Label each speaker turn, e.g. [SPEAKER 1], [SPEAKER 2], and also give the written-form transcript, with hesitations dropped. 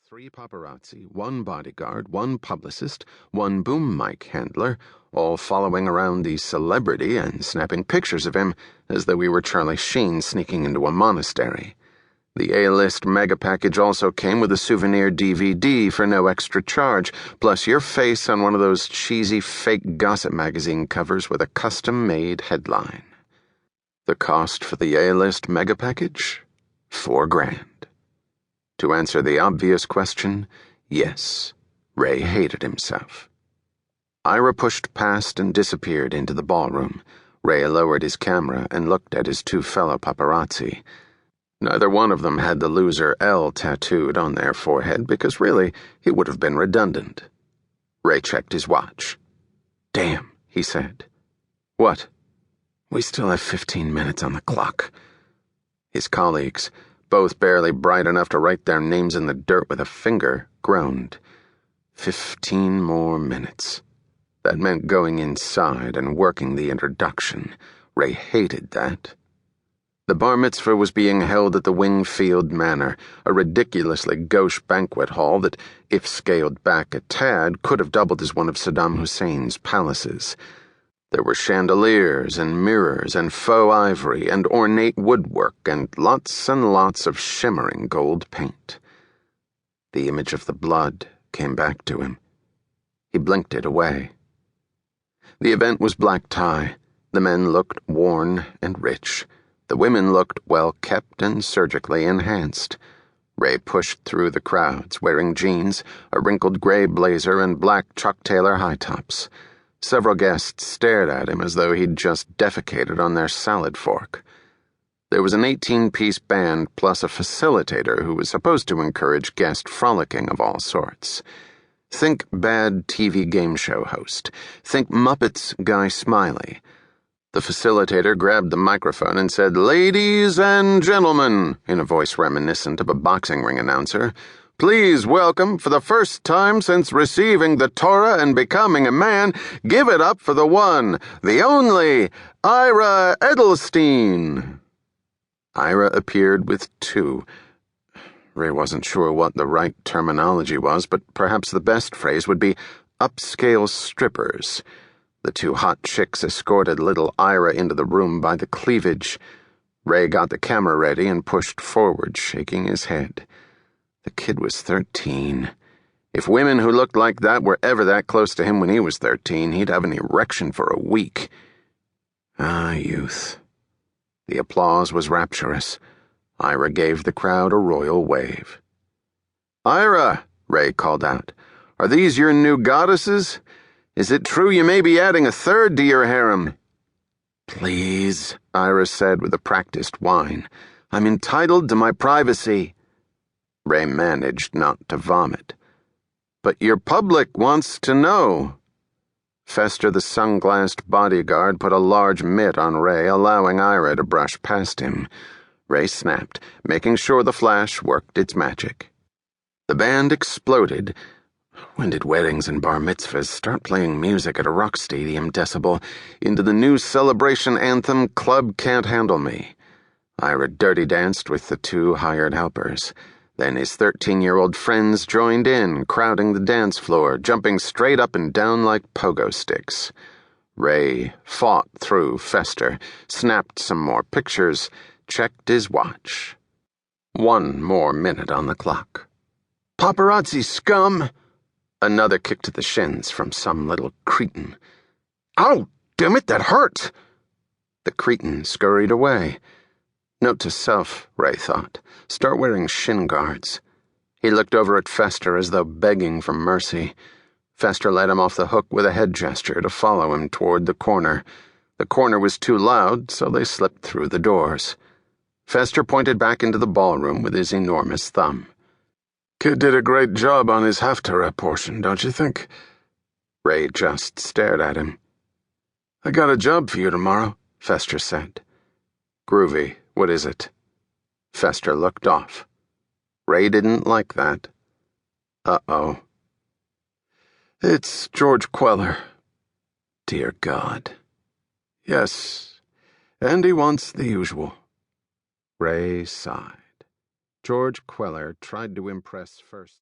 [SPEAKER 1] 3 paparazzi, 1 bodyguard, 1 publicist, 1 boom mic handler, all following around the celebrity and snapping pictures of him as though he were Charlie Sheen sneaking into a monastery. The A-list mega package also came with a souvenir DVD for no extra charge, plus your face on one of those cheesy fake gossip magazine covers with a custom-made headline. The cost for the A-list mega package? $4,000. To answer the obvious question, yes, Ray hated himself. Ira pushed past and disappeared into the ballroom. Ray lowered his camera and looked at his 2 fellow paparazzi. Neither one of them had the loser L tattooed on their forehead because really, it would have been redundant. Ray checked his watch. "Damn," he said. "What?" "We still have 15 minutes on the clock." His colleagues, both barely bright enough to write their names in the dirt with a finger, groaned. 15 more minutes. That meant going inside and working the introduction. Ray hated that. The bar mitzvah was being held at the Wingfield Manor, a ridiculously gauche banquet hall that, if scaled back a tad, could have doubled as one of Saddam Hussein's palaces. There were chandeliers and mirrors and faux ivory and ornate woodwork and lots of shimmering gold paint. The image of the blood came back to him. He blinked it away. The event was black tie. The men looked worn and rich. The women looked well-kept and surgically enhanced. Ray pushed through the crowds, wearing jeans, a wrinkled gray blazer, and black Chuck Taylor high tops. Several guests stared at him as though he'd just defecated on their salad fork. There was an 18-piece band plus a facilitator who was supposed to encourage guest frolicking of all sorts. Think bad TV game show host. Think Muppets Guy Smiley. The facilitator grabbed the microphone and said, "Ladies and gentlemen," in a voice reminiscent of a boxing ring announcer, "please welcome, for the first time since receiving the Torah and becoming a man, give it up for the one, the only, Ira Edelstein." Ira appeared with 2. Ray wasn't sure what the right terminology was, but perhaps the best phrase would be upscale strippers. The 2 hot chicks escorted little Ira into the room by the cleavage. Ray got the camera ready and pushed forward, shaking his head. The kid was 13. If women who looked like that were ever that close to him when he was 13, he'd have an erection for a week. Ah, youth. The applause was rapturous. Ira gave the crowd a royal wave. "Ira," Ray called out, "are these your new goddesses? Is it true you may be adding a 3rd to your harem?" "Please," Ira said with a practiced whine. "I'm entitled to my privacy." Ray managed not to vomit. "But your public wants to know." Fester the sunglassed bodyguard put a large mitt on Ray, allowing Ira to brush past him. Ray snapped, making sure the flash worked its magic. The band exploded. When did weddings and bar mitzvahs start playing music at a rock stadium decibel into the new celebration anthem, "Club Can't Handle Me"? Ira dirty danced with the 2 hired helpers. Then his 13-year-old friends joined in, crowding the dance floor, jumping straight up and down like pogo sticks. Ray fought through Fester, snapped some more pictures, checked his watch. 1 more minute on the clock. "Paparazzi scum!" Another kick to the shins from some little cretin. "Ow, damn it, that hurt!" The cretin scurried away. Note to self, Ray thought. Start wearing shin guards. He looked over at Fester as though begging for mercy. Fester let him off the hook with a head gesture to follow him toward the corner. The corner was too loud, so they slipped through the doors. Fester pointed back into the ballroom with his enormous thumb. "Kid did a great job on his Haftarah portion, don't you think?" Ray just stared at him. "I got a job for you tomorrow," Fester said. "Groovy. What is it?" Fester looked off. Ray didn't like that. Uh-oh. "It's George Queller." "Dear God." "Yes, and he wants the usual." Ray sighed. George Queller tried to impress first.